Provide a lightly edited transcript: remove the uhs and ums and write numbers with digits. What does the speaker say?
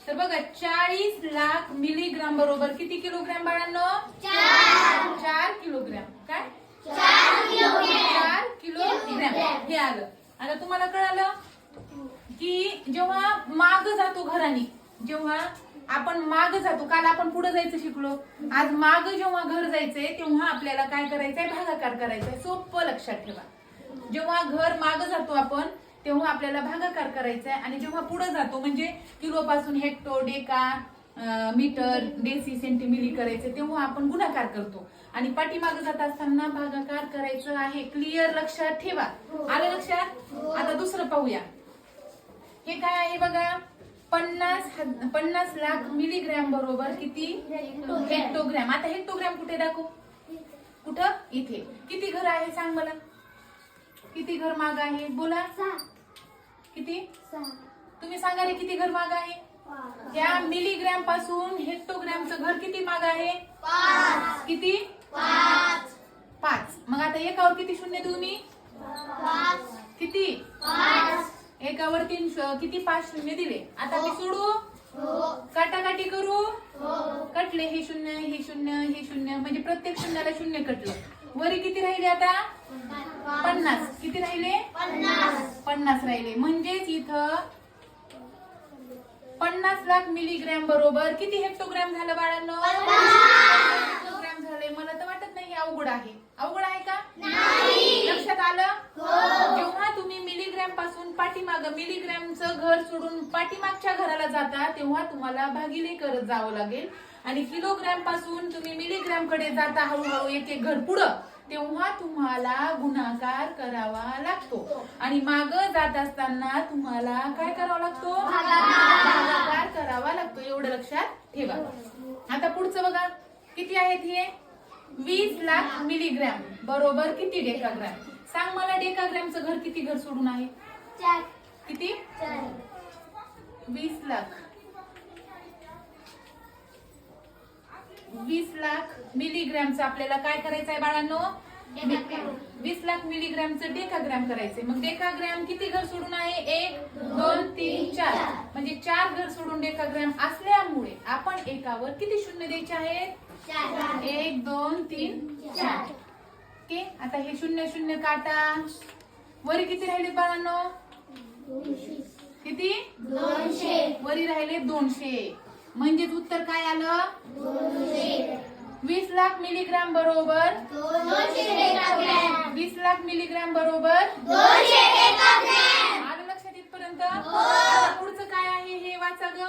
तर बघा 40 लाख मिलीग्राम बरोबर किती किलोग्राम बाळांनो? 4 किलोग्राम. काय? 4 किलोग्राम हे आलं. आता तुम्हाला कळालं की जेव्हा माग जातो घराने, जेव्हा आपण माग जातो, काल आपण पुढे जायचं शिकलो, आज माग जेव्हा घर जायचंय तेव्हा आपल्याला काय करायचंय? भागाकार करायचंय. सोपं लक्षात ठेवा. जेव्हा घर माग जातो आपण तेव्हा आपल्याला भागाकार करायचा आहे, आणि जेव्हा पुढे जातो म्हणजे किलो पासून हेक्टो, डेका, मीटर, डेसी, सेंटीमिली करायचे तेव्हा आपण गुणाकार करतो, आणि पाठीमागे जात असताना भागाकार करायचं आहे. क्लिअर? लक्षात ठेवा. आलं लक्षात? आता दुसरं पाहूया. हे काय आहे बघा, 50 लाख मिलीग्रॅम बरोबर किती? हेक्टोग्रॅम. आता हेक्टोग्रॅम कुठे दाखवू? कुठं? इथे. किती घर आहे सांग मला? किती घर माग आहे? बोला. किती? तुम्ही सांगा रे, किती घर माग आहे? त्या मिलीग्रॅम पासून हेक्टोग्रॅमचं घर किती माग आहे? 5. किती? 5. मग आता एकावर किती शून्य देऊ मी? 5. किती? 5. एकावर 3 किती? 5 शून्य दिले. आता मी सोडू? काटाकाटी करू? कटले. हे शून्य, हे शून्य, हे शून्य, म्हणजे प्रत्येक शून्याला शून्य कटलं. वरी किती राहिले आता? 50. किती राहिले? 50 राहिले. म्हणजेच इथं 50 लाख मिलीग्रॅम बरोबर किती हेक्टोग्रॅम झालं बाळांनो? 50 हेक्टोग्रॅम झाले. मला तर वाटत नाही अवघड आहे. अवघड आहे का? लक्षात आलं? जेव्हा तुम्ही मिलीग्रॅम पासून पाठीमागं मिलीग्रॅमचं घर सोडून पाठीमागच्या घराला जाता तेव्हा तुम्हाला भागिले करत जावं लागेल, आणि किलोग्रॅम पासून तुम्ही मिलीग्रॅम कडे जाता हळूहळू एक एक घर पुढं, तेव्हा तुम्हाला गुणाकार करावा लागतो, आणि माग जात असताना तुम्हाला काय करावा लागतो? भागाकार करावा लागतो. एवढं लक्षात ठेवा. आता पुढचं बघा, किती आहेत हे? 20 लाख मिलीग्रॅम बरोबर किती डेकाग्रॅम? सांग मला, डेकाग्रॅमचं घर किती घर सोडून आहे? 4. किती? 20 लाख. 20 लाख मिलीग्रॅमचं आपल्याला काय करायचं आहे बाळांनो? 20 लाख मिलीग्रॅमचं डेकाग्रॅम करायचंय. मग डेकाग्रॅम किती घर सोडून आहे? 1, 2, 3, 4. म्हणजे 4 घर सोडून डेकाग्रॅम असल्यामुळे आपण एकावर किती शून्य द्यायचे आहेत? 1, 2, 3, 4. ओके. आता हे शून्य शून्य काटा. वरी किती राहिले बाळांनो? किती? 200. वरी राहिले 200. म्हणजेच उत्तर काय आलं? 20 लाख मिलीग्रॅम बरोबर 20 लाख मिलीग्रॅम बरोबर आलं लक्षात इथपर्यंत? पुढचं काय आहे हे वाचा ग.